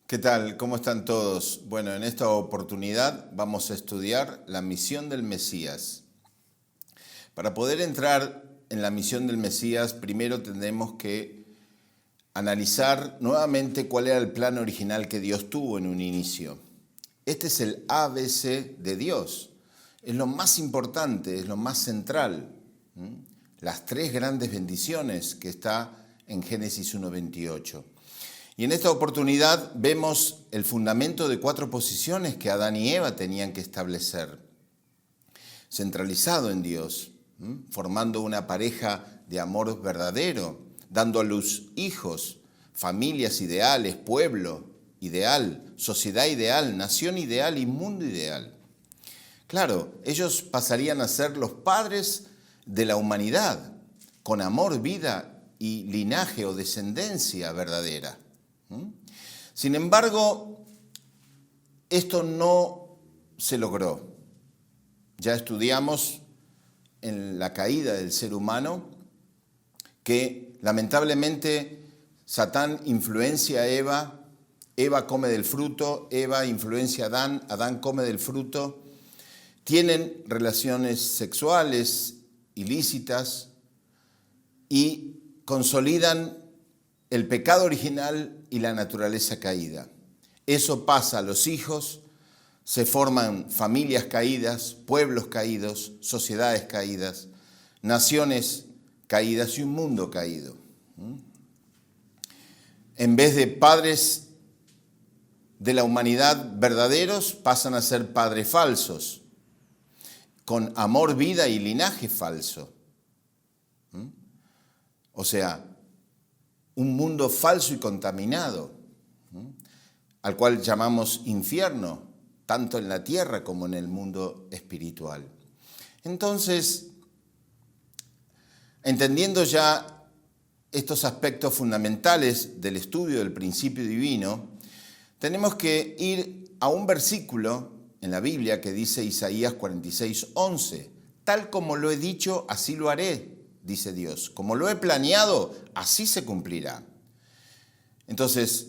¿Qué tal? ¿Cómo están todos? Bueno, en esta oportunidad vamos a estudiar la misión del Mesías. Para poder entrar en la misión del Mesías, primero tendremos que analizar nuevamente cuál era el plan original que Dios tuvo en un inicio. Este es el ABC de Dios. Es lo más importante, es lo más central. Las tres grandes bendiciones que está en Génesis 1:28. Y en esta oportunidad vemos el fundamento de 4 posiciones que Adán y Eva tenían que establecer, centralizado en Dios, formando una pareja de amor verdadero, dando a luz hijos, familias ideales, pueblo ideal, sociedad ideal, nación ideal y mundo ideal. Claro, ellos pasarían a ser los padres de la humanidad, con amor, vida y linaje o descendencia verdadera. Sin embargo, esto no se logró. Ya estudiamos en la caída del ser humano que lamentablemente Satán influencia a Eva, Eva come del fruto, Eva influencia a Adán, Adán come del fruto, tienen relaciones sexuales ilícitas y consolidan el pecado original y la naturaleza caída. Eso pasa a los hijos, se forman familias caídas, pueblos caídos, sociedades caídas, naciones caídas y un mundo caído. En vez de padres de la humanidad verdaderos, pasan a ser padres falsos, con amor, vida y linaje falso. O sea, un mundo falso y contaminado, al cual llamamos infierno, tanto en la tierra como en el mundo espiritual. Entonces, entendiendo ya estos aspectos fundamentales del estudio del principio divino, tenemos que ir a un versículo en la Biblia que dice Isaías 46:11, tal como lo he dicho, así lo haré, dice Dios. Como lo he planeado, así se cumplirá. Entonces,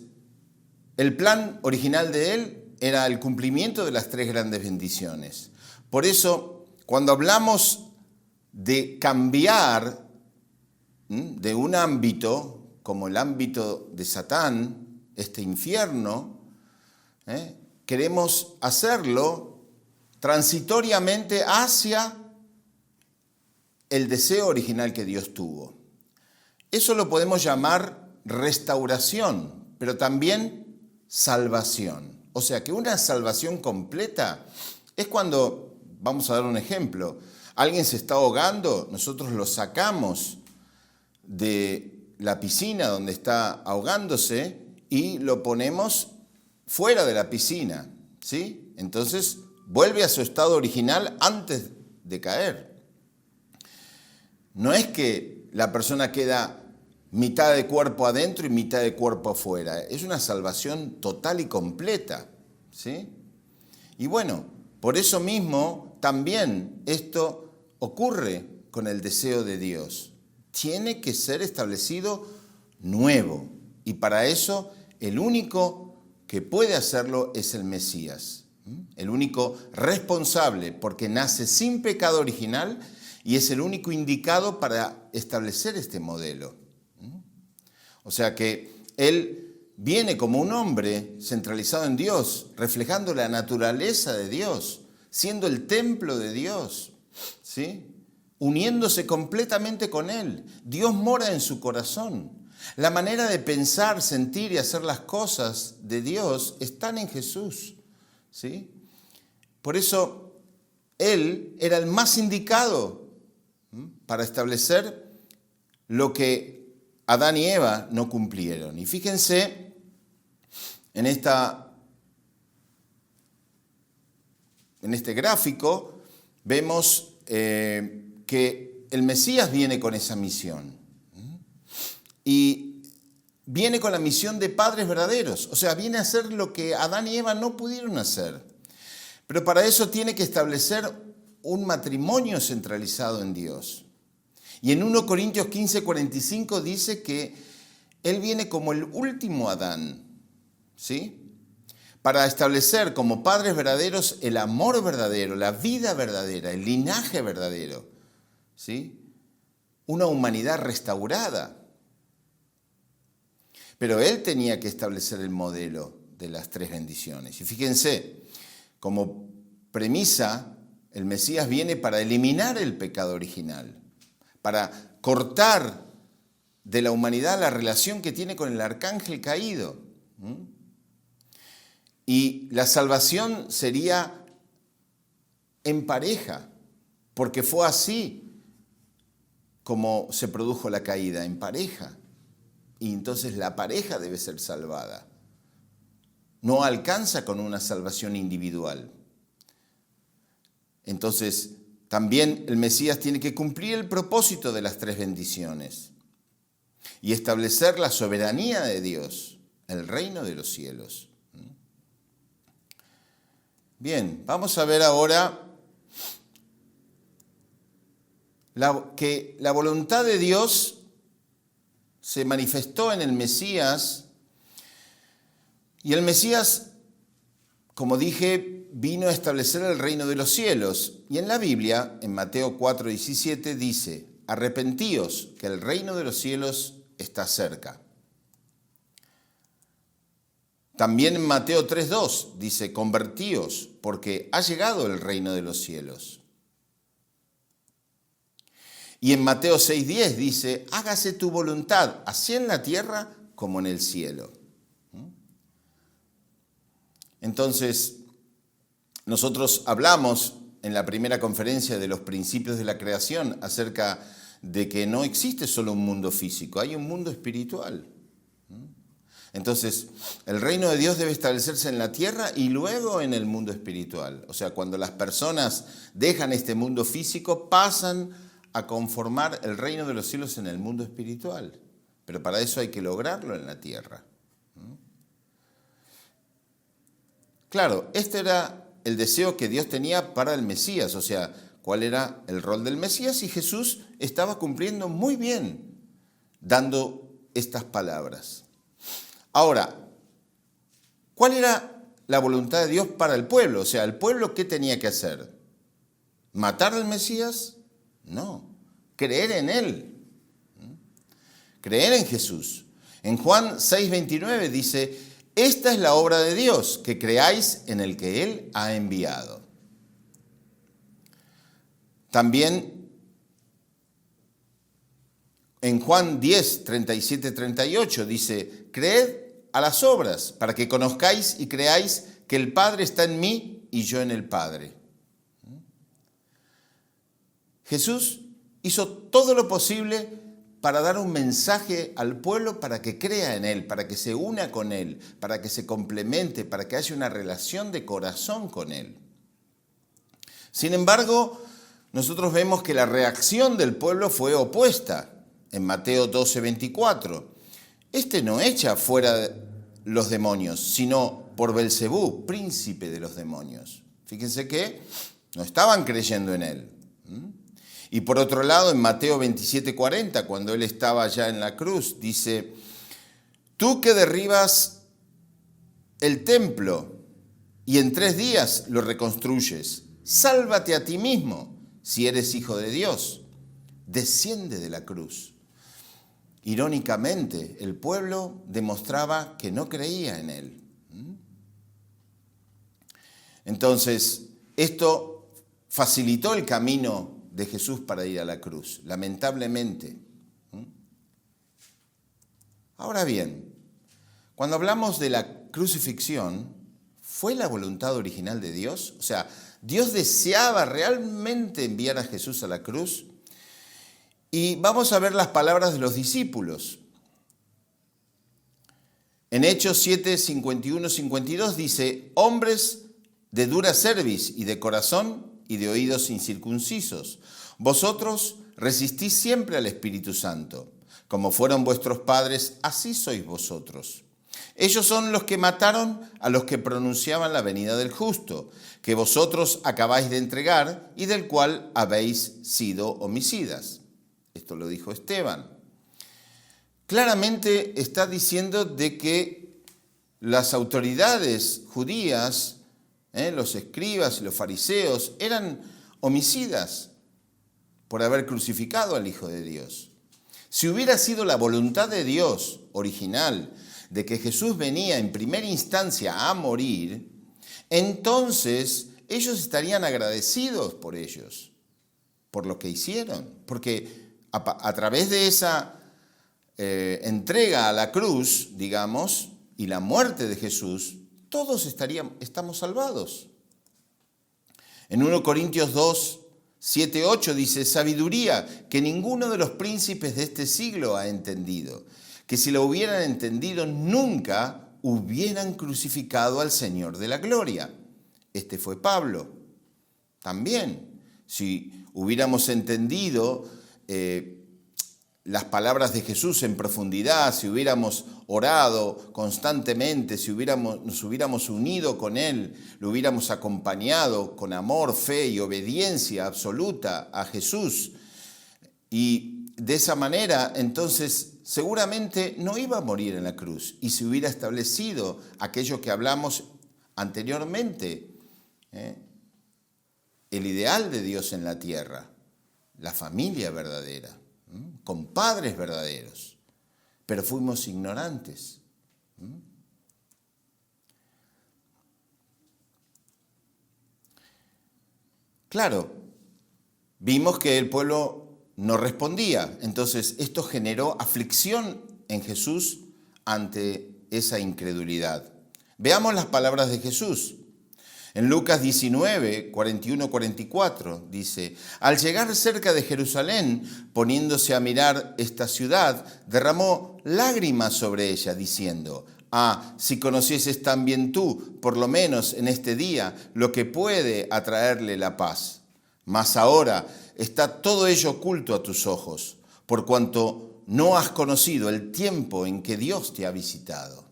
el plan original de Él era el cumplimiento de las 3 grandes bendiciones. Por eso, cuando hablamos de cambiar de un ámbito, como el ámbito de Satán, este infierno, queremos hacerlo transitoriamente hacia el deseo original que Dios tuvo. Eso lo podemos llamar restauración, pero también salvación. O sea que una salvación completa es cuando, vamos a dar un ejemplo, alguien se está ahogando, nosotros lo sacamos de la piscina donde está ahogándose y lo ponemos fuera de la piscina, ¿sí? Entonces vuelve a su estado original antes de caer. No es que la persona queda mitad de cuerpo adentro y mitad de cuerpo afuera. Es una salvación total y completa, ¿sí? Y bueno, por eso mismo también esto ocurre con el deseo de Dios. Tiene que ser establecido nuevo. Y para eso el único que puede hacerlo es el Mesías. El único responsable, porque nace sin pecado original y es el único indicado para establecer este modelo. O sea que Él viene como un hombre centralizado en Dios, reflejando la naturaleza de Dios, siendo el templo de Dios, ¿sí? Uniéndose completamente con Él. Dios mora en su corazón. La manera de pensar, sentir y hacer las cosas de Dios están en Jesús, ¿sí? Por eso Él era el más indicado para establecer lo que Adán y Eva no cumplieron. Y fíjense en este gráfico, vemos que el Mesías viene con esa misión. Y viene con la misión de padres verdaderos. O sea, viene a hacer lo que Adán y Eva no pudieron hacer. Pero para eso tiene que establecer un matrimonio centralizado en Dios. Y en 1 Corintios 15:45 dice que Él viene como el último Adán, ¿sí? para establecer como padres verdaderos el amor verdadero, la vida verdadera, el linaje verdadero, ¿sí? Una humanidad restaurada. Pero Él tenía que establecer el modelo de las 3 bendiciones. Y fíjense, como premisa, el Mesías viene para eliminar el pecado original, para cortar de la humanidad la relación que tiene con el arcángel caído. Y la salvación sería en pareja, porque fue así como se produjo la caída, en pareja. Y entonces la pareja debe ser salvada. No alcanza con una salvación individual. Entonces, también el Mesías tiene que cumplir el propósito de las 3 bendiciones y establecer la soberanía de Dios, el reino de los cielos. Bien, vamos a ver ahora que la voluntad de Dios se manifestó en el Mesías, y el Mesías, como dije, vino a establecer el reino de los cielos. Y en la Biblia, en Mateo 4:17, dice: arrepentíos, que el reino de los cielos está cerca. También en Mateo 3:2 dice: convertíos, porque ha llegado el reino de los cielos. Y en Mateo 6:10 dice: hágase tu voluntad, así en la tierra como en el cielo. Entonces, nosotros hablamos en la primera conferencia de los principios de la creación acerca de que no existe solo un mundo físico, hay un mundo espiritual. Entonces, el reino de Dios debe establecerse en la tierra y luego en el mundo espiritual. O sea, cuando las personas dejan este mundo físico, pasan a conformar el reino de los cielos en el mundo espiritual. Pero para eso hay que lograrlo en la tierra. Claro, este era el deseo que Dios tenía para el Mesías, o sea, cuál era el rol del Mesías, y Jesús estaba cumpliendo muy bien, dando estas palabras. Ahora, ¿cuál era la voluntad de Dios para el pueblo? O sea, ¿el pueblo qué tenía que hacer? ¿Matar al Mesías? No, creer en Él, creer en Jesús. En Juan 6:29 dice: esta es la obra de Dios, que creáis en el que Él ha enviado. También en Juan 10:37-38 dice: creed a las obras, para que conozcáis y creáis que el Padre está en mí y yo en el Padre. Jesús hizo todo lo posible para dar un mensaje al pueblo para que crea en Él, para que se una con Él, para que se complemente, para que haya una relación de corazón con Él. Sin embargo, nosotros vemos que la reacción del pueblo fue opuesta. En Mateo 12:24, este no echa fuera los demonios, sino por Belcebú, príncipe de los demonios. Fíjense que no estaban creyendo en Él. Y por otro lado, en Mateo 27:40, cuando Él estaba ya en la cruz, dice: tú que derribas el templo y en 3 días lo reconstruyes, sálvate a ti mismo si eres hijo de Dios. Desciende de la cruz. Irónicamente, el pueblo demostraba que no creía en Él. Entonces, esto facilitó el camino de Jesús para ir a la cruz, lamentablemente. Ahora bien, cuando hablamos de la crucifixión, ¿fue la voluntad original de Dios? O sea, ¿Dios deseaba realmente enviar a Jesús a la cruz? Y vamos a ver las palabras de los discípulos. En Hechos 7:51-52 dice: hombres de dura cerviz y de corazón y de oídos incircuncisos, vosotros resistís siempre al Espíritu Santo. Como fueron vuestros padres, así sois vosotros. Ellos son los que mataron a los que pronunciaban la venida del justo, que vosotros acabáis de entregar y del cual habéis sido homicidas. Esto lo dijo Esteban. Claramente está diciendo de que las autoridades judías, los escribas y los fariseos, eran homicidas por haber crucificado al Hijo de Dios. Si hubiera sido la voluntad de Dios original de que Jesús venía en primera instancia a morir, entonces ellos estarían agradecidos por ellos, por lo que hicieron, porque a través de esa entrega a la cruz, digamos, y la muerte de Jesús, todos estamos salvados. En 1 Corintios 2, 7, 8 dice, sabiduría que ninguno de los príncipes de este siglo ha entendido, que si lo hubieran entendido nunca hubieran crucificado al Señor de la gloria. Este fue Pablo. También, si hubiéramos entendido las palabras de Jesús en profundidad, si hubiéramos orado constantemente, si nos hubiéramos unido con Él, lo hubiéramos acompañado con amor, fe y obediencia absoluta a Jesús, y de esa manera, entonces, seguramente no iba a morir en la cruz y se hubiera establecido aquello que hablamos anteriormente, el ideal de Dios en la tierra, la familia verdadera, con padres verdaderos, pero fuimos ignorantes. Claro, vimos que el pueblo no respondía, entonces esto generó aflicción en Jesús ante esa incredulidad. Veamos las palabras de Jesús. En Lucas 19, 41, 44 dice, al llegar cerca de Jerusalén, poniéndose a mirar esta ciudad, derramó lágrimas sobre ella, diciendo, si conocieses también tú, por lo menos en este día, lo que puede atraerle la paz. Mas ahora está todo ello oculto a tus ojos, por cuanto no has conocido el tiempo en que Dios te ha visitado.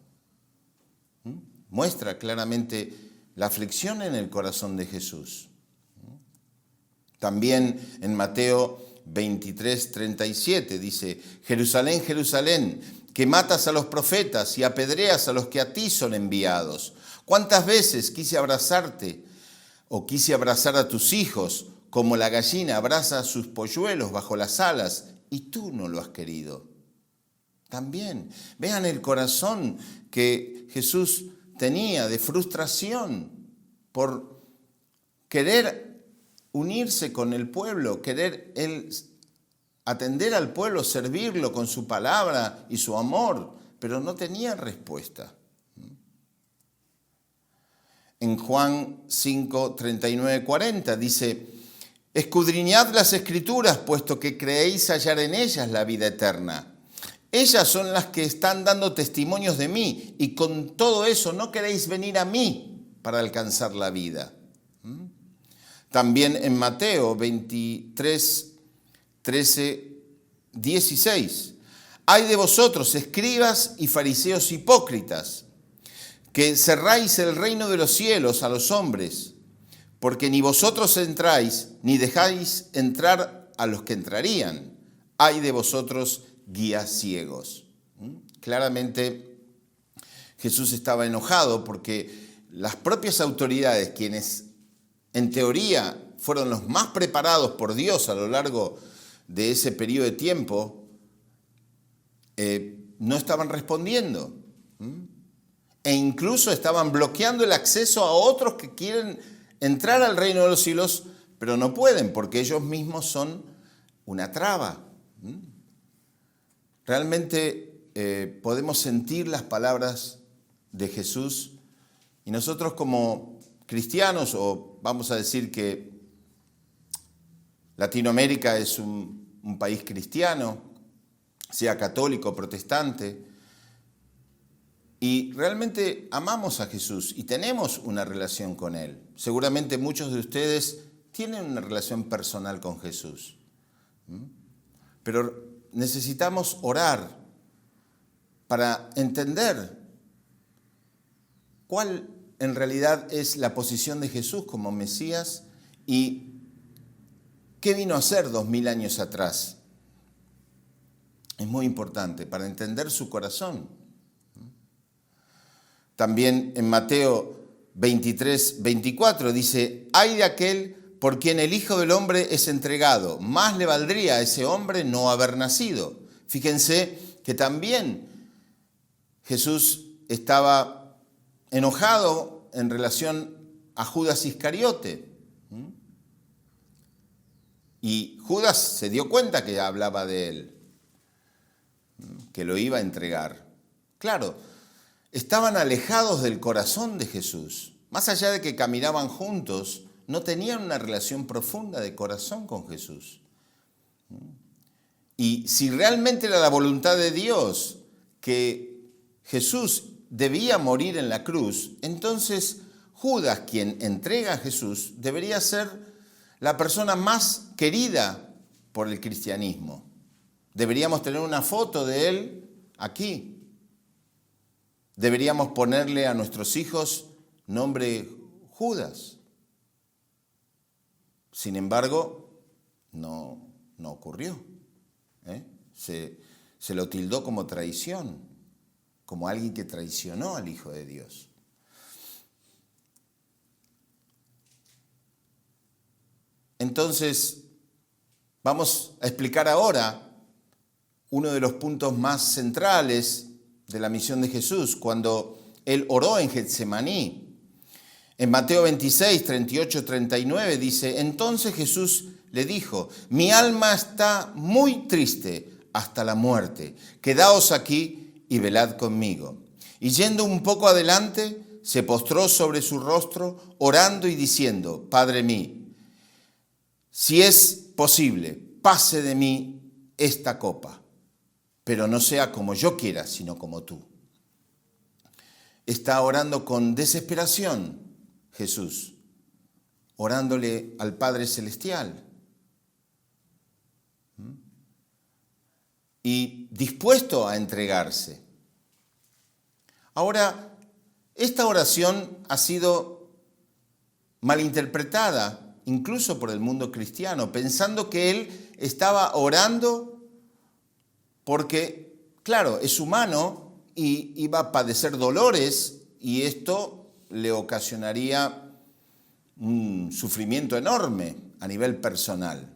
Muestra claramente la aflicción en el corazón de Jesús. También en Mateo 23, 37 dice, Jerusalén, Jerusalén, que matas a los profetas y apedreas a los que a ti son enviados. ¿Cuántas veces quise abrazarte o quise abrazar a tus hijos como la gallina abraza a sus polluelos bajo las alas y tú no lo has querido? También, vean el corazón que Jesús tenía de frustración por querer unirse con el pueblo, querer él atender al pueblo, servirlo con su palabra y su amor, pero no tenía respuesta. En Juan 5, 39, 40 dice, escudriñad las Escrituras, puesto que creéis hallar en ellas la vida eterna. Ellas son las que están dando testimonios de mí y con todo eso no queréis venir a mí para alcanzar la vida. También en Mateo 23, 13, 16. Hay de vosotros, escribas y fariseos hipócritas, que cerráis el reino de los cielos a los hombres, porque ni vosotros entráis ni dejáis entrar a los que entrarían. Hay de vosotros guías ciegos. Claramente Jesús estaba enojado porque las propias autoridades, quienes en teoría fueron los más preparados por Dios a lo largo de ese periodo de tiempo, no estaban respondiendo. E incluso estaban bloqueando el acceso a otros que quieren entrar al reino de los cielos, pero no pueden porque ellos mismos son una traba. Realmente podemos sentir las palabras de Jesús y nosotros como cristianos, o vamos a decir que Latinoamérica es un país cristiano, sea católico o protestante, y realmente amamos a Jesús y tenemos una relación con Él. Seguramente muchos de ustedes tienen una relación personal con Jesús, pero necesitamos orar para entender cuál en realidad es la posición de Jesús como Mesías y qué vino a hacer 2000 años atrás. Es muy importante para entender su corazón. También en Mateo 23, 24 dice, ay de aquel por quien el Hijo del Hombre es entregado, más le valdría a ese hombre no haber nacido. Fíjense que también Jesús estaba enojado en relación a Judas Iscariote. Y Judas se dio cuenta que hablaba de él, que lo iba a entregar. Claro, estaban alejados del corazón de Jesús. Más allá de que caminaban juntos, no tenían una relación profunda de corazón con Jesús. Y si realmente era la voluntad de Dios que Jesús debía morir en la cruz, entonces Judas, quien entrega a Jesús, debería ser la persona más querida por el cristianismo. Deberíamos tener una foto de él aquí. Deberíamos ponerle a nuestros hijos nombre Judas. Sin embargo, no ocurrió. Se lo tildó como traición, como alguien que traicionó al Hijo de Dios. Entonces, vamos a explicar ahora uno de los puntos más centrales de la misión de Jesús, cuando él oró en Getsemaní. En Mateo 26, 38, 39 dice, entonces Jesús le dijo, mi alma está muy triste hasta la muerte, quedaos aquí y velad conmigo. Y yendo un poco adelante, se postró sobre su rostro, orando y diciendo, Padre mío, si es posible, pase de mí esta copa, pero no sea como yo quiera, sino como tú. Está orando con desesperación Jesús, orándole al Padre Celestial. Y dispuesto a entregarse. Ahora, esta oración ha sido malinterpretada incluso por el mundo cristiano, pensando que él estaba orando porque, claro, es humano y iba a padecer dolores y esto le ocasionaría un sufrimiento enorme a nivel personal.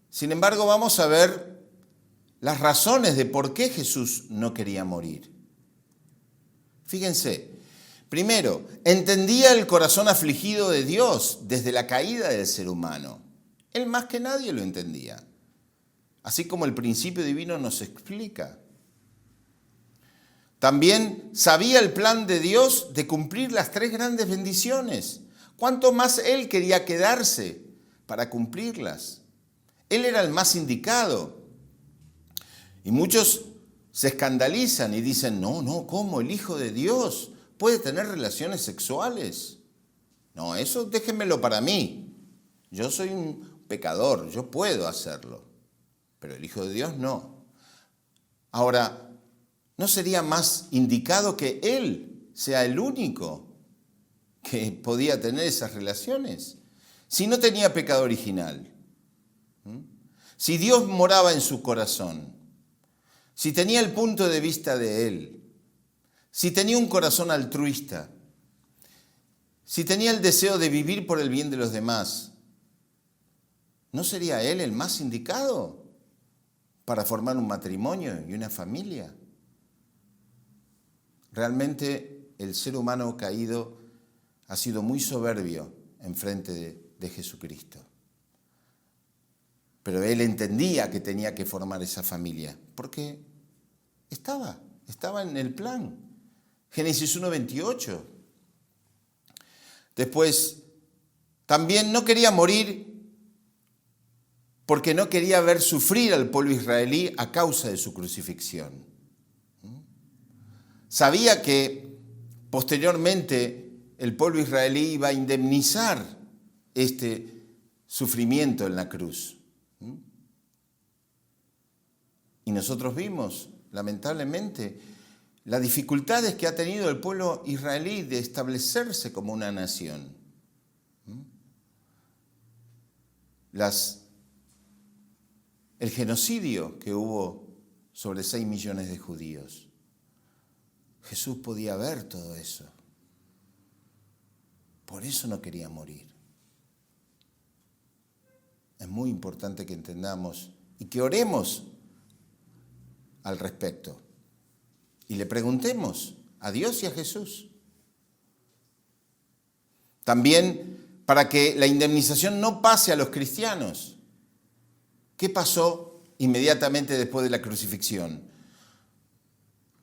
Sin embargo, vamos a ver las razones de por qué Jesús no quería morir. Fíjense. Primero, entendía el corazón afligido de Dios desde la caída del ser humano. Él más que nadie lo entendía, así como el principio divino nos explica. También sabía el plan de Dios de cumplir las 3 grandes bendiciones. ¿Cuánto más él quería quedarse para cumplirlas? Él era el más indicado. Y muchos se escandalizan y dicen, no, ¿cómo? El Hijo de Dios puede tener relaciones sexuales. No, eso déjenmelo para mí. Yo soy un pecador, yo puedo hacerlo. Pero el Hijo de Dios no. Ahora, ¿no sería más indicado que Él sea el único que podía tener esas relaciones? Si no tenía pecado original. Si Dios moraba en su corazón. Si tenía el punto de vista de Él. Si tenía un corazón altruista, si tenía el deseo de vivir por el bien de los demás, ¿no sería él el más indicado para formar un matrimonio y una familia? Realmente el ser humano caído ha sido muy soberbio en frente de Jesucristo. Pero él entendía que tenía que formar esa familia, porque estaba en el plan. Génesis 1:28. Después, también no quería morir porque no quería ver sufrir al pueblo israelí a causa de su crucifixión. Sabía que posteriormente el pueblo israelí iba a indemnizar este sufrimiento en la cruz. Y nosotros vimos, lamentablemente, las dificultades que ha tenido el pueblo israelí de establecerse como una nación. El genocidio que hubo sobre 6 millones de judíos. Jesús podía ver todo eso. Por eso no quería morir. Es muy importante que entendamos y que oremos al respecto. Y le preguntemos a Dios y a Jesús. También para que la indemnización no pase a los cristianos. ¿Qué pasó inmediatamente después de la crucifixión?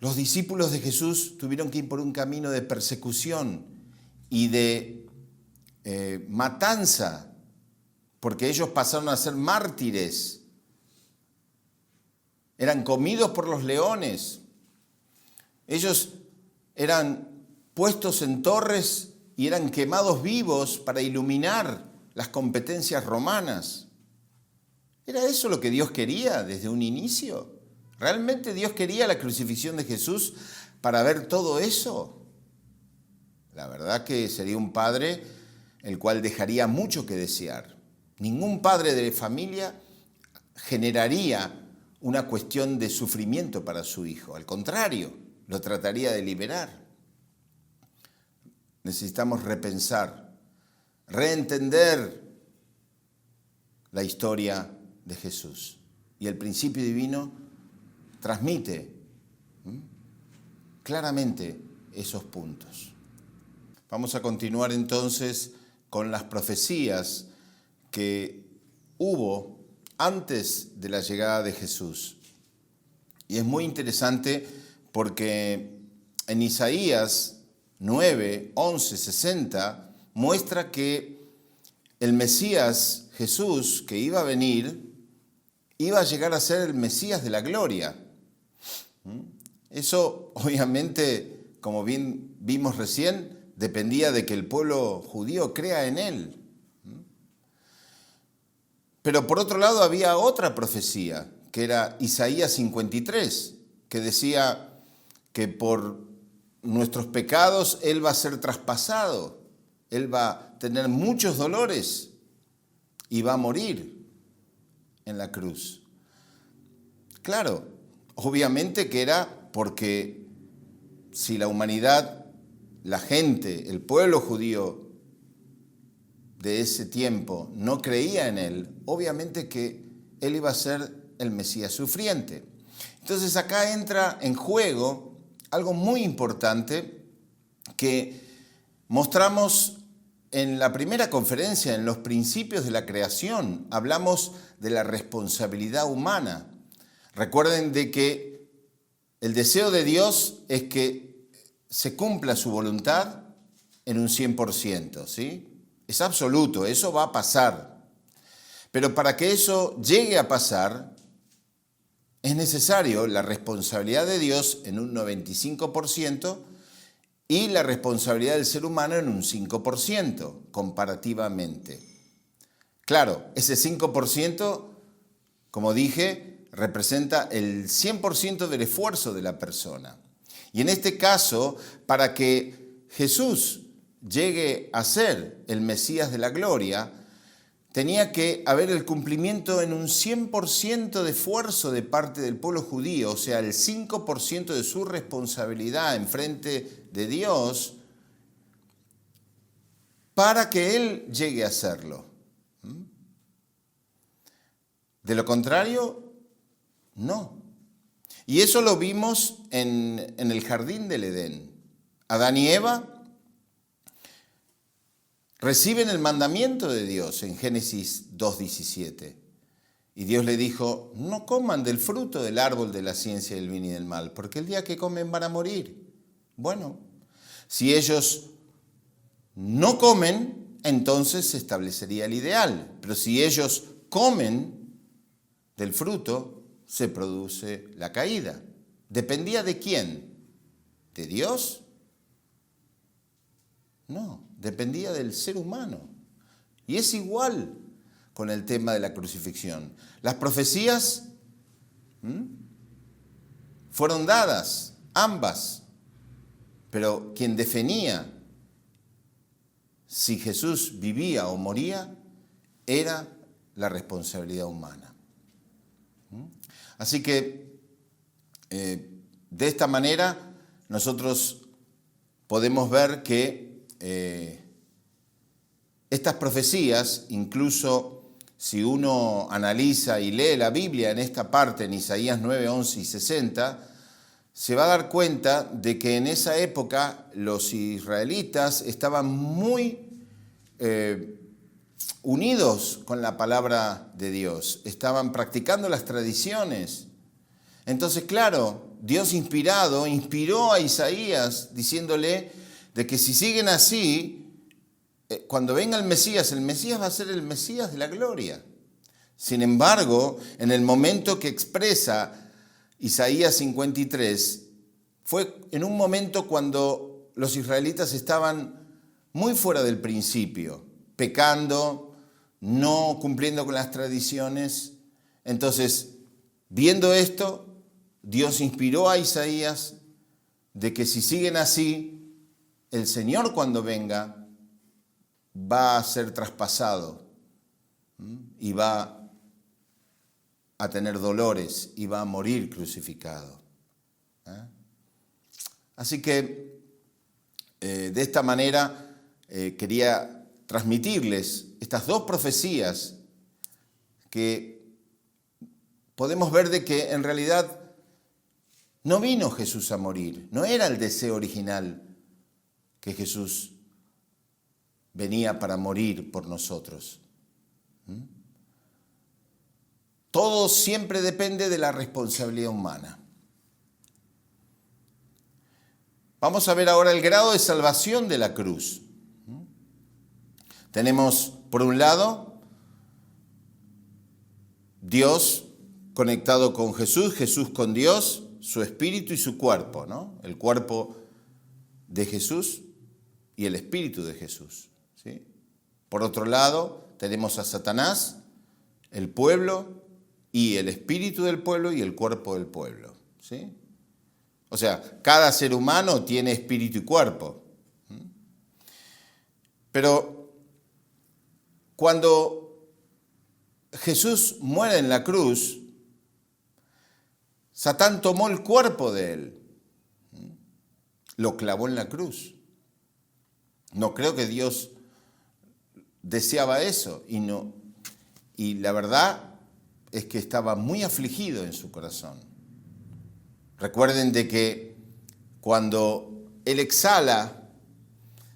Los discípulos de Jesús tuvieron que ir por un camino de persecución y de matanza, porque ellos pasaron a ser mártires. Eran comidos por los leones. Ellos eran puestos en torres y eran quemados vivos para iluminar las competencias romanas. ¿Era eso lo que Dios quería desde un inicio? ¿Realmente Dios quería la crucifixión de Jesús para ver todo eso? La verdad que sería un padre el cual dejaría mucho que desear. Ningún padre de familia generaría una cuestión de sufrimiento para su hijo. Al contrario, lo trataría de liberar. Necesitamos repensar, reentender la historia de Jesús. Y el principio divino transmite claramente esos puntos. Vamos a continuar entonces con las profecías que hubo antes de la llegada de Jesús. Y es muy interesante porque en Isaías 9, 11, 60 muestra que el Mesías Jesús que iba a venir iba a llegar a ser el Mesías de la gloria. Eso obviamente, como bien vimos recién, dependía de que el pueblo judío crea en él. Pero por otro lado había otra profecía, que era Isaías 53, que decía que por nuestros pecados Él va a ser traspasado, Él va a tener muchos dolores y va a morir en la cruz. Claro, obviamente que era porque si la humanidad, la gente, el pueblo judío de ese tiempo no creía en Él, obviamente que Él iba a ser el Mesías sufriente. Entonces acá entra en juego algo muy importante que mostramos en la primera conferencia, en los principios de la creación. Hablamos de la responsabilidad humana. Recuerden de que el deseo de Dios es que se cumpla su voluntad en un 100%, ¿sí? Es absoluto, eso va a pasar. Pero para que eso llegue a pasar, es necesario la responsabilidad de Dios en un 95% y la responsabilidad del ser humano en un 5%, comparativamente. Claro, ese 5%, como dije, representa el 100% del esfuerzo de la persona. Y en este caso, para que Jesús llegue a ser el Mesías de la gloria, tenía que haber el cumplimiento en un 100% de esfuerzo de parte del pueblo judío, o sea, el 5% de su responsabilidad en frente de Dios, para que Él llegue a hacerlo. De lo contrario, no. Y eso lo vimos en el jardín del Edén. Adán y Eva reciben el mandamiento de Dios en Génesis 2:17. Y Dios le dijo, no coman del fruto del árbol de la ciencia del bien y del mal, porque el día que comen van a morir. Bueno, si ellos no comen, entonces se establecería el ideal. Pero si ellos comen del fruto, se produce la caída. ¿Dependía de quién? ¿De Dios? No, dependía del ser humano. Y es igual con el tema de la crucifixión. Las profecías fueron dadas, ambas, pero quien definía si Jesús vivía o moría era la responsabilidad humana. Así que de esta manera nosotros podemos ver que estas profecías, incluso si uno analiza y lee la Biblia en esta parte, en Isaías 9, 11 y 60, se va a dar cuenta de que en esa época los israelitas estaban muy unidos con la palabra de Dios, estaban practicando las tradiciones. Entonces, claro, Dios inspiró a Isaías diciéndole de que si siguen así, cuando venga el Mesías va a ser el Mesías de la gloria. Sin embargo, en el momento que expresa Isaías 53, fue en un momento cuando los israelitas estaban muy fuera del principio, pecando, no cumpliendo con las tradiciones. Entonces, viendo esto, Dios inspiró a Isaías de que si siguen así, el Señor cuando venga va a ser traspasado y va a tener dolores y va a morir crucificado. Así que de esta manera quería transmitirles estas dos profecías que podemos ver de que en realidad no vino Jesús a morir, no era el deseo original que Jesús venía para morir por nosotros. Todo siempre depende de la responsabilidad humana. Vamos a ver ahora el grado de salvación de la cruz. Tenemos, por un lado, Dios conectado con Jesús, Jesús con Dios, su espíritu y su cuerpo, ¿no? El cuerpo de Jesús y el espíritu de Jesús, ¿sí? Por otro lado, tenemos a Satanás, el pueblo y el espíritu del pueblo y el cuerpo del pueblo, ¿sí? O sea, cada ser humano tiene espíritu y cuerpo. Pero cuando Jesús muere en la cruz, Satán tomó el cuerpo de él, lo clavó en la cruz. No creo que Dios deseaba eso y la verdad es que estaba muy afligido en su corazón. Recuerden de que cuando él exhala,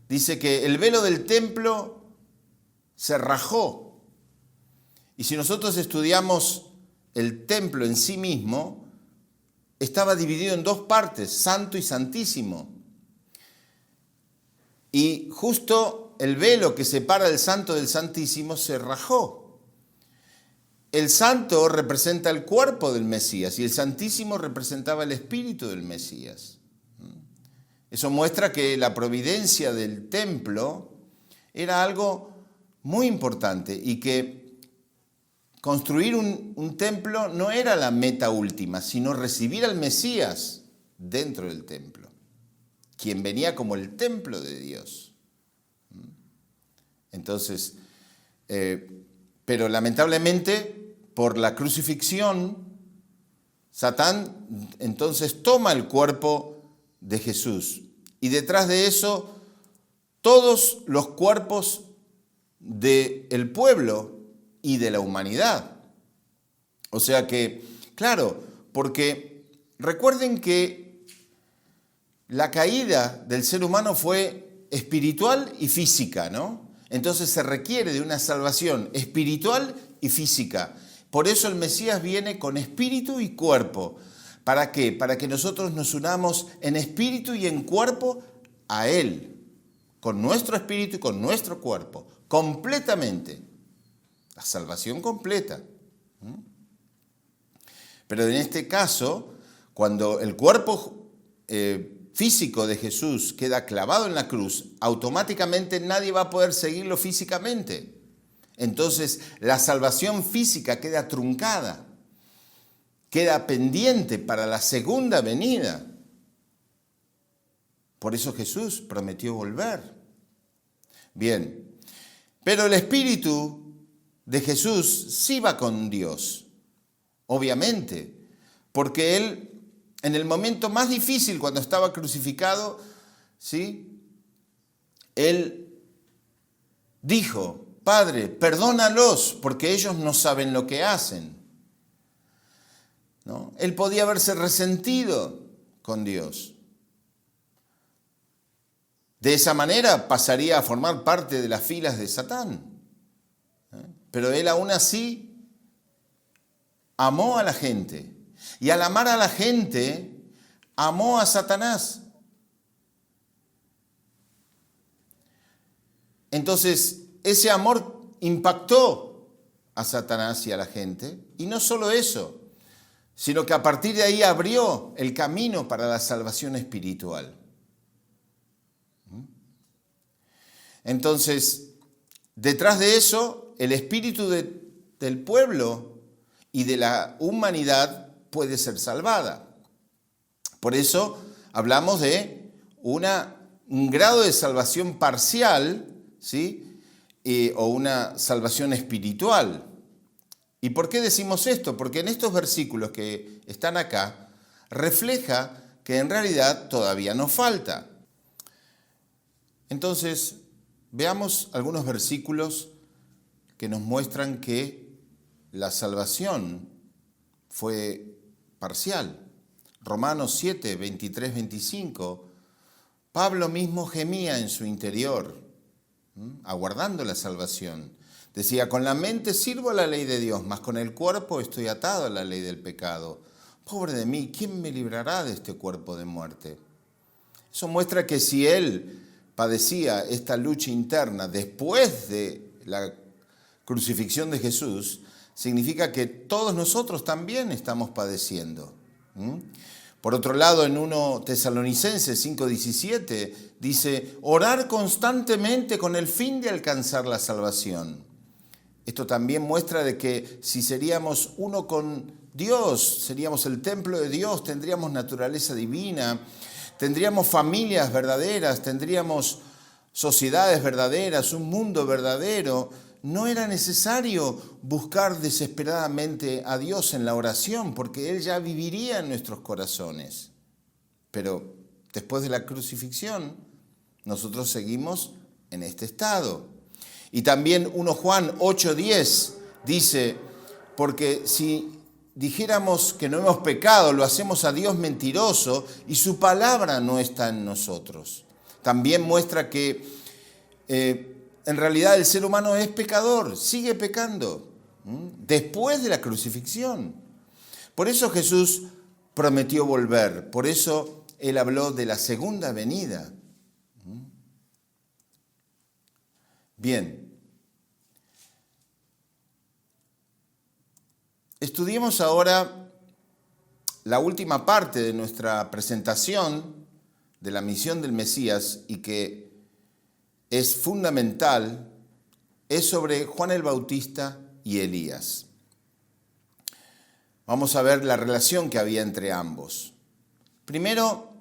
dice que el velo del templo se rajó. Y si nosotros estudiamos el templo en sí mismo, estaba dividido en dos partes, santo y santísimo. Y justo el velo que separa el santo del santísimo se rajó. El santo representa el cuerpo del Mesías y el santísimo representaba el espíritu del Mesías. Eso muestra que la providencia del templo era algo muy importante y que construir un templo no era la meta última, sino recibir al Mesías dentro del templo, quien venía como el templo de Dios. Entonces, pero lamentablemente, por la crucifixión, Satán entonces toma el cuerpo de Jesús. Y detrás de eso, todos los cuerpos del pueblo y de la humanidad. O sea que, claro, porque recuerden que la caída del ser humano fue espiritual y física, ¿no? Entonces se requiere de una salvación espiritual y física. Por eso el Mesías viene con espíritu y cuerpo. ¿Para qué? Para que nosotros nos unamos en espíritu y en cuerpo a Él, con nuestro espíritu y con nuestro cuerpo, completamente. La salvación completa. Pero en este caso, cuando el cuerpo físico de Jesús queda clavado en la cruz, automáticamente nadie va a poder seguirlo físicamente. Entonces la salvación física queda truncada, queda pendiente para la segunda venida. Por eso Jesús prometió volver. Bien, pero el espíritu de Jesús sí va con Dios, obviamente, porque Él en el momento más difícil, cuando estaba crucificado, ¿sí? Él dijo: Padre, perdónalos porque ellos no saben lo que hacen, ¿no? Él podía haberse resentido con Dios. De esa manera pasaría a formar parte de las filas de Satán. Pero él aún así amó a la gente. Y al amar a la gente, amó a Satanás. Entonces, ese amor impactó a Satanás y a la gente. Y no solo eso, sino que a partir de ahí abrió el camino para la salvación espiritual. Entonces, detrás de eso, el espíritu del pueblo y de la humanidad puede ser salvada. Por eso hablamos de un grado de salvación parcial, ¿sí? O una salvación espiritual. ¿Y por qué decimos esto? Porque en estos versículos que están acá, refleja que en realidad todavía nos falta. Entonces, veamos algunos versículos que nos muestran que la salvación fue parcial. Romanos 7, 23, 25. Pablo mismo gemía en su interior, aguardando la salvación. Decía: con la mente sirvo a la ley de Dios, mas con el cuerpo estoy atado a la ley del pecado. Pobre de mí, ¿quién me librará de este cuerpo de muerte? Eso muestra que si él padecía esta lucha interna después de la crucifixión de Jesús, significa que todos nosotros también estamos padeciendo. Por otro lado, en 1 Tesalonicenses 5:17 dice: orar constantemente con el fin de alcanzar la salvación. Esto también muestra de que si seríamos uno con Dios, seríamos el templo de Dios, tendríamos naturaleza divina, tendríamos familias verdaderas, tendríamos sociedades verdaderas, un mundo verdadero. No era necesario buscar desesperadamente a Dios en la oración, porque Él ya viviría en nuestros corazones. Pero después de la crucifixión, nosotros seguimos en este estado. Y también 1 Juan 8:10 dice: porque si dijéramos que no hemos pecado, lo hacemos a Dios mentiroso y su palabra no está en nosotros. También muestra que en realidad el ser humano es pecador, sigue pecando después de la crucifixión. Por eso Jesús prometió volver, por eso Él habló de la segunda venida. Bien, estudiemos ahora la última parte de nuestra presentación de la misión del Mesías y que es fundamental, es sobre Juan el Bautista y Elías. Vamos a ver la relación que había entre ambos. Primero,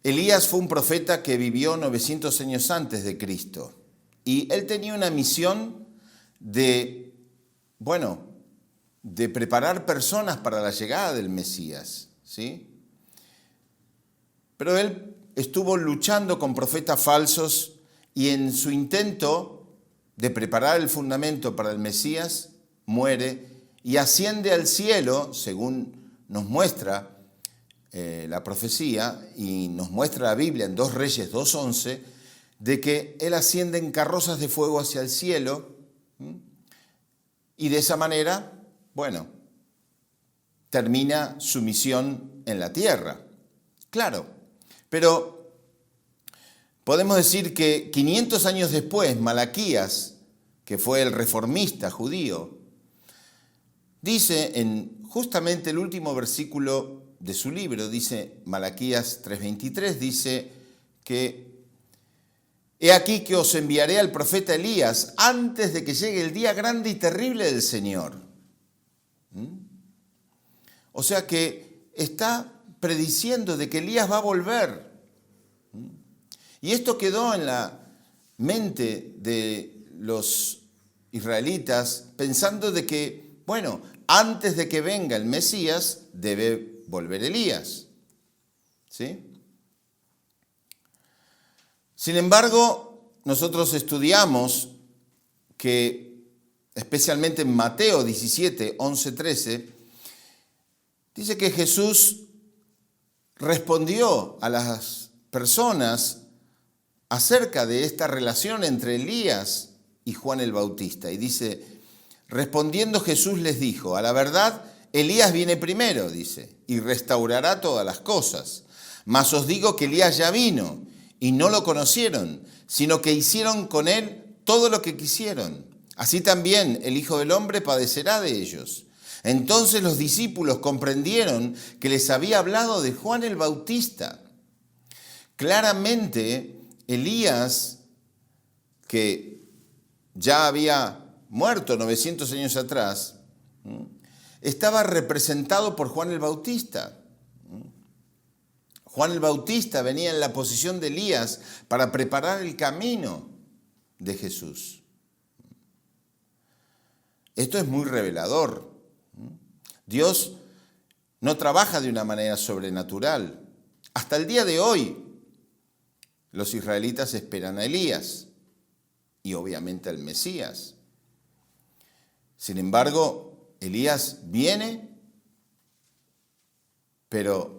Elías fue un profeta que vivió 900 años antes de Cristo y él tenía una misión de preparar personas para la llegada del Mesías, ¿sí? Pero él estuvo luchando con profetas falsos y en su intento de preparar el fundamento para el Mesías, muere y asciende al cielo, según nos muestra la profecía y nos muestra la Biblia en 2 Reyes 2:11, de que él asciende en carrozas de fuego hacia el cielo y de esa manera, termina su misión en la tierra. Claro, pero podemos decir que 500 años después, Malaquías, que fue el reformista judío, dice en justamente el último versículo de su libro, dice Malaquías 3:23, dice que he aquí que os enviaré al profeta Elías antes de que llegue el día grande y terrible del Señor. O sea que está prediciendo de que Elías va a volver. Y esto quedó en la mente de los israelitas pensando de que, antes de que venga el Mesías, debe volver Elías. ¿Sí? Sin embargo, nosotros estudiamos que, especialmente en Mateo 17, 11, 13, dice que Jesús respondió a las personas acerca de esta relación entre Elías y Juan el Bautista. Y dice, respondiendo Jesús les dijo, a la verdad, Elías viene primero, dice, y restaurará todas las cosas. Mas os digo que Elías ya vino, y no lo conocieron, sino que hicieron con él todo lo que quisieron. Así también el Hijo del Hombre padecerá de ellos. Entonces los discípulos comprendieron que les había hablado de Juan el Bautista. Claramente, Elías, que ya había muerto 900 años atrás, estaba representado por Juan el Bautista. Juan el Bautista venía en la posición de Elías para preparar el camino de Jesús. Esto es muy revelador. Dios no trabaja de una manera sobrenatural. Hasta el día de hoy, los israelitas esperan a Elías y obviamente al Mesías. Sin embargo, Elías viene, pero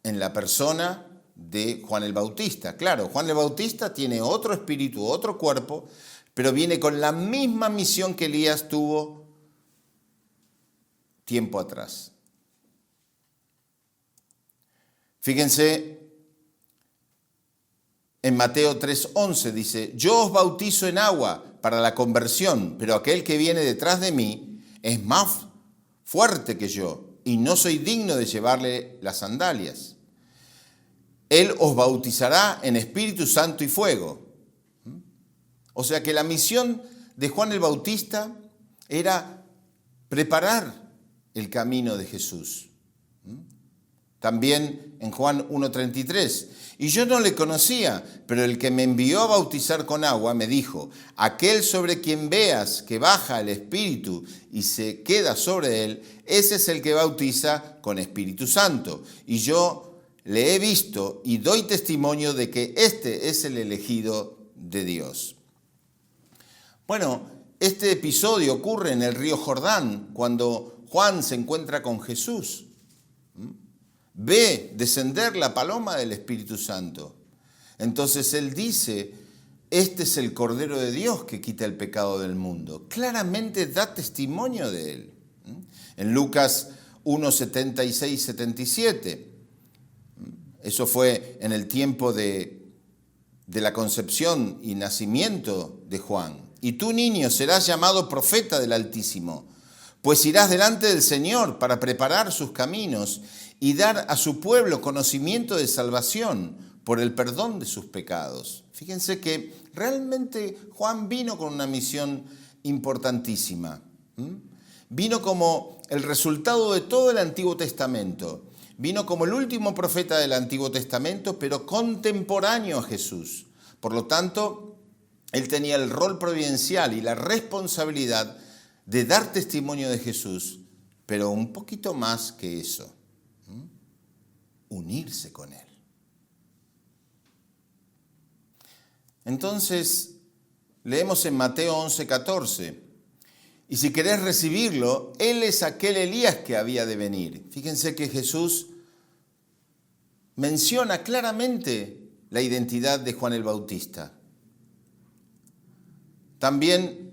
en la persona de Juan el Bautista. Claro, Juan el Bautista tiene otro espíritu, otro cuerpo, pero viene con la misma misión que Elías tuvo tiempo atrás. Fíjense, en Mateo 3:11 dice, yo os bautizo en agua para la conversión, pero aquel que viene detrás de mí es más fuerte que yo y no soy digno de llevarle las sandalias. Él os bautizará en Espíritu Santo y fuego. O sea que la misión de Juan el Bautista era preparar el camino de Jesús. También en Juan 1:33, y yo no le conocía, pero el que me envió a bautizar con agua me dijo, aquel sobre quien veas que baja el Espíritu y se queda sobre él, ese es el que bautiza con Espíritu Santo. Y yo le he visto y doy testimonio de que este es el elegido de Dios. Bueno, este episodio ocurre en el río Jordán, cuando Juan se encuentra con Jesús. Ve descender la paloma del Espíritu Santo. Entonces él dice, este es el Cordero de Dios que quita el pecado del mundo. Claramente da testimonio de él. En Lucas 1:76, 77. Eso fue en el tiempo de la concepción y nacimiento de Juan. Y tú, niño, serás llamado profeta del Altísimo, pues irás delante del Señor para preparar sus caminos y dar a su pueblo conocimiento de salvación por el perdón de sus pecados. Fíjense que realmente Juan vino con una misión importantísima. Vino como el resultado de todo el Antiguo Testamento. Vino como el último profeta del Antiguo Testamento, pero contemporáneo a Jesús. Por lo tanto, él tenía el rol providencial y la responsabilidad de dar testimonio de Jesús, pero un poquito más que eso, unirse con él. Entonces, leemos en Mateo 11:14, y si querés recibirlo, él es aquel Elías que había de venir. Fíjense que Jesús menciona claramente la identidad de Juan el Bautista. También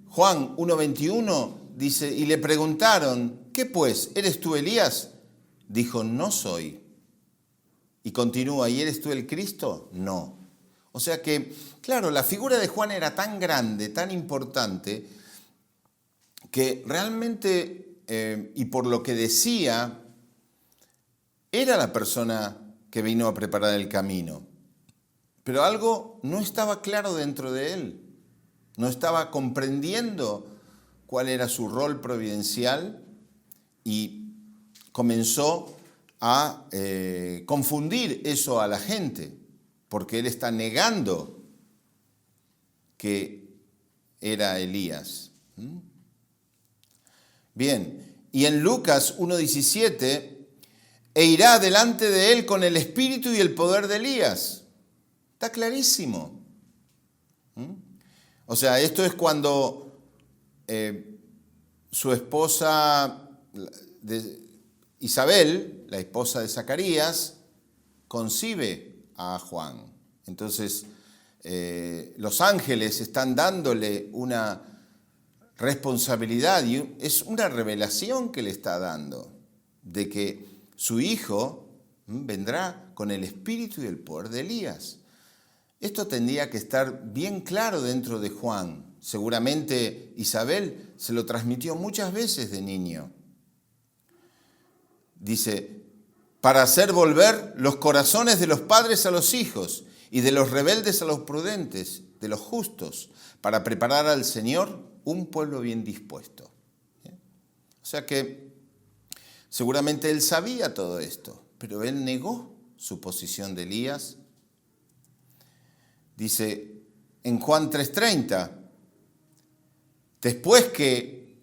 Juan 1:21 dice, y le preguntaron, ¿qué pues? ¿Eres tú Elías? Dijo, no soy. Y continúa, ¿y eres tú el Cristo? No. O sea que, claro, la figura de Juan era tan grande, tan importante, que realmente, y por lo que decía, era la persona que vino a preparar el camino. Pero algo no estaba claro dentro de él. No estaba comprendiendo cuál era su rol providencial y comenzó a confundir eso a la gente, porque él está negando que era Elías. Bien, y en Lucas 1:17 e irá delante de él con el espíritu y el poder de Elías. Está clarísimo. O sea, esto es cuando su esposa Isabel, la esposa de Zacarías, concibe a Juan. Entonces, los ángeles están dándole una responsabilidad y es una revelación que le está dando de que su hijo vendrá con el espíritu y el poder de Elías. Esto tendría que estar bien claro dentro de Juan. Seguramente Isabel se lo transmitió muchas veces de niño. Dice, para hacer volver los corazones de los padres a los hijos y de los rebeldes a los prudentes, de los justos, para preparar al Señor un pueblo bien dispuesto. O sea que seguramente él sabía todo esto, pero él negó su posición de Elías. Dice en Juan 3:30, después que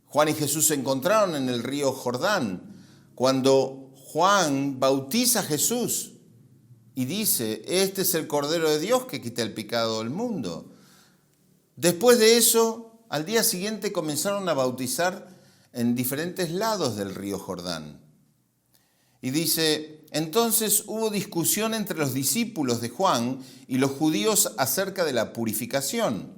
Juan y Jesús se encontraron en el río Jordán, cuando Juan bautiza a Jesús y dice, este es el Cordero de Dios que quita el pecado del mundo. Después de eso, al día siguiente comenzaron a bautizar en diferentes lados del río Jordán. Y dice, entonces hubo discusión entre los discípulos de Juan y los judíos acerca de la purificación.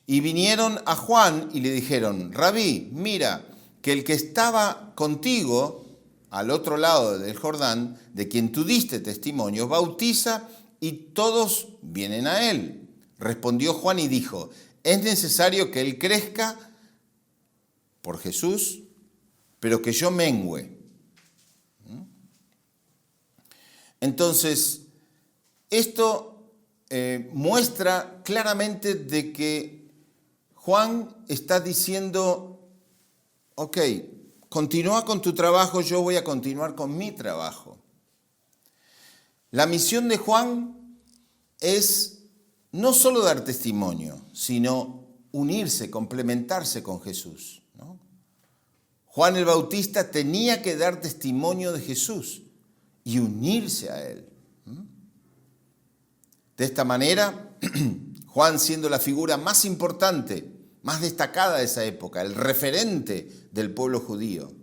Y vinieron a Juan y le dijeron, Rabí, mira, que el que estaba contigo al otro lado del Jordán, de quien tú diste testimonio, bautiza y todos vienen a él. Respondió Juan y dijo, es necesario que él crezca por Jesús, pero que yo mengüe. Entonces, esto muestra claramente de que Juan está diciendo, ok, continúa con tu trabajo, yo voy a continuar con mi trabajo. La misión de Juan es no solo dar testimonio, sino unirse, complementarse con Jesús, ¿no? Juan el Bautista tenía que dar testimonio de Jesús y unirse a él. De esta manera, Juan, siendo la figura más importante, más destacada de esa época, el referente del pueblo judío,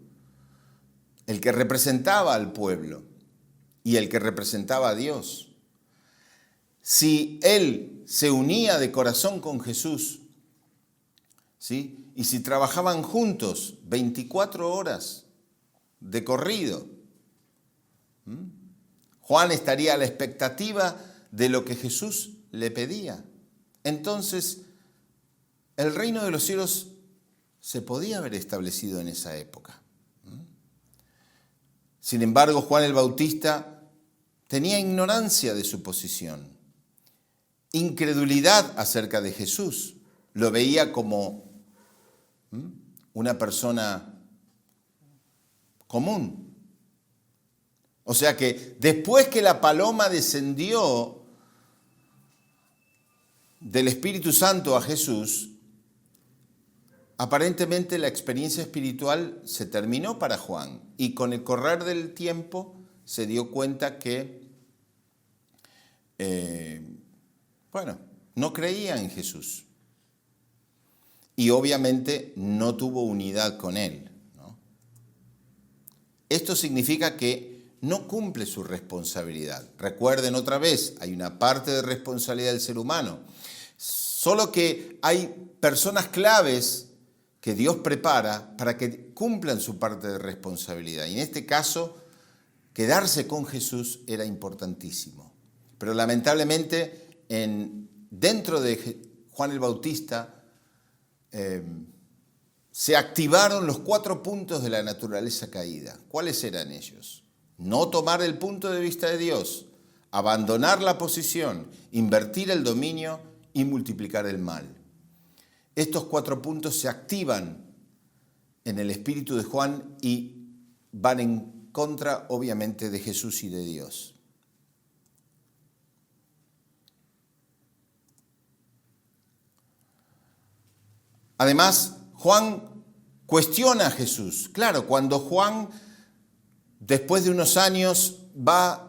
el que representaba al pueblo y el que representaba a Dios, si él se unía de corazón con Jesús, ¿sí? Y si trabajaban juntos 24 horas de corrido, Juan estaría a la expectativa de lo que Jesús le pedía. Entonces, el reino de los cielos se podía haber establecido en esa época. Sin embargo, Juan el Bautista tenía ignorancia de su posición, incredulidad acerca de Jesús. Lo veía como una persona común. O sea que después que la paloma descendió del Espíritu Santo a Jesús, aparentemente la experiencia espiritual se terminó para Juan y con el correr del tiempo se dio cuenta que, no creía en Jesús y obviamente no tuvo unidad con él, ¿no? Esto significa que no cumple su responsabilidad. Recuerden otra vez, hay una parte de responsabilidad del ser humano. Solo que hay personas claves que Dios prepara para que cumplan su parte de responsabilidad. Y en este caso, quedarse con Jesús era importantísimo. Pero lamentablemente, dentro de Juan el Bautista, se activaron los 4 puntos de la naturaleza caída. ¿Cuáles eran ellos? No tomar el punto de vista de Dios, abandonar la posición, invertir el dominio y multiplicar el mal. Estos 4 puntos se activan en el espíritu de Juan y van en contra, obviamente, de Jesús y de Dios. Además, Juan cuestiona a Jesús. Claro, cuando Juan después de unos años va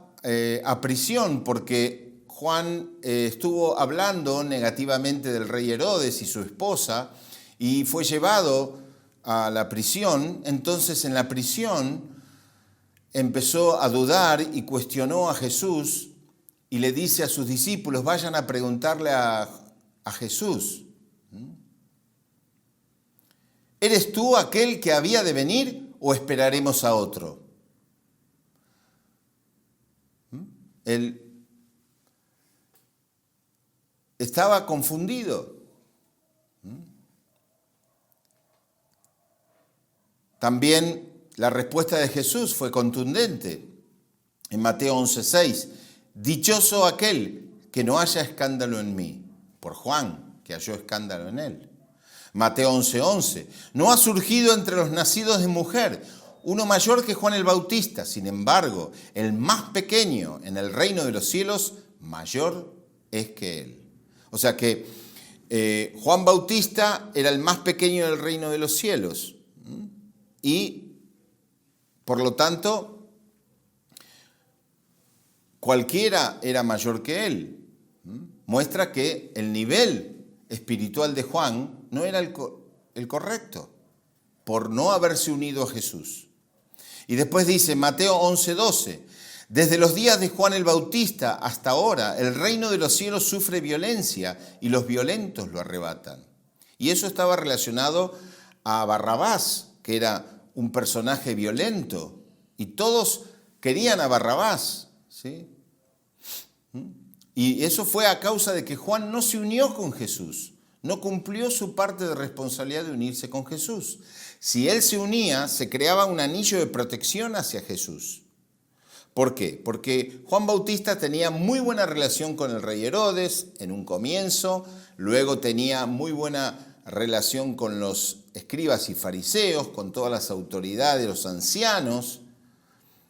a prisión porque Juan estuvo hablando negativamente del rey Herodes y su esposa y fue llevado a la prisión. Entonces en la prisión empezó a dudar y cuestionó a Jesús y le dice a sus discípulos, vayan a preguntarle a Jesús, ¿eres tú aquel que había de venir o esperaremos a otro? Él estaba confundido. También la respuesta de Jesús fue contundente. En Mateo 11:6, dichoso aquel que no haya escándalo en mí, por Juan, que halló escándalo en él. Mateo 11:11, no ha surgido entre los nacidos de mujer uno mayor que Juan el Bautista, sin embargo, el más pequeño en el reino de los cielos, mayor es que él. O sea que Juan Bautista era el más pequeño del reino de los cielos y por lo tanto, cualquiera era mayor que él. Muestra que el nivel espiritual de Juan no era el correcto, por no haberse unido a Jesús. Y después dice, Mateo 11:12, desde los días de Juan el Bautista hasta ahora, el reino de los cielos sufre violencia y los violentos lo arrebatan. Y eso estaba relacionado a Barrabás, que era un personaje violento, y todos querían a Barrabás, ¿sí? Y eso fue a causa de que Juan no se unió con Jesús, no cumplió su parte de responsabilidad de unirse con Jesús. Si él se unía, se creaba un anillo de protección hacia Jesús. ¿Por qué? Porque Juan Bautista tenía muy buena relación con el rey Herodes en un comienzo, luego tenía muy buena relación con los escribas y fariseos, con todas las autoridades, los ancianos.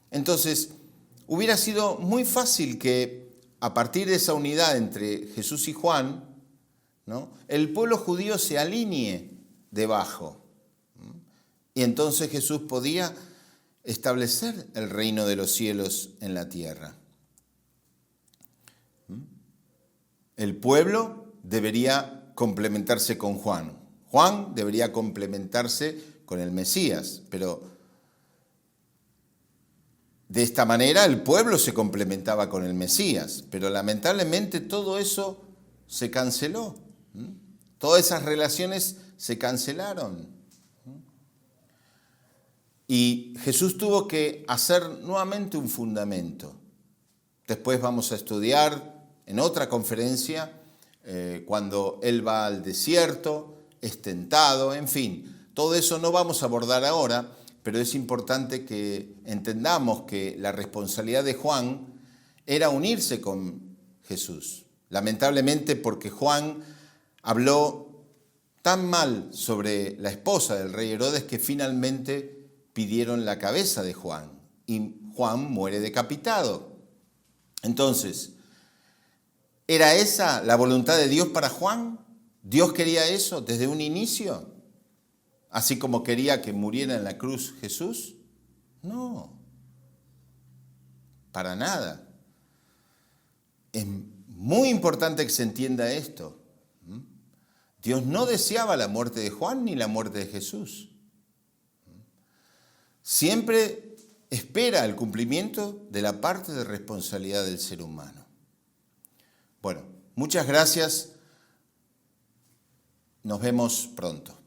Entonces, hubiera sido muy fácil que a partir de esa unidad entre Jesús y Juan, ¿no?, el pueblo judío se alinee debajo. Y entonces Jesús podía establecer el reino de los cielos en la tierra. El pueblo debería complementarse con Juan. Juan debería complementarse con el Mesías, pero de esta manera el pueblo se complementaba con el Mesías, pero lamentablemente todo eso se canceló. Todas esas relaciones se cancelaron. Y Jesús tuvo que hacer nuevamente un fundamento. Después vamos a estudiar en otra conferencia cuando Él va al desierto, es tentado, en fin. Todo eso no vamos a abordar ahora, pero es importante que entendamos que la responsabilidad de Juan era unirse con Jesús. Lamentablemente porque Juan habló tan mal sobre la esposa del rey Herodes que finalmente pidieron la cabeza de Juan y Juan muere decapitado. Entonces, ¿era esa la voluntad de Dios para Juan? ¿Dios quería eso desde un inicio? Así como quería que muriera en la cruz Jesús. No, para nada. Es muy importante que se entienda esto. Dios no deseaba la muerte de Juan ni la muerte de Jesús. Siempre espera el cumplimiento de la parte de responsabilidad del ser humano. Bueno, muchas gracias. Nos vemos pronto.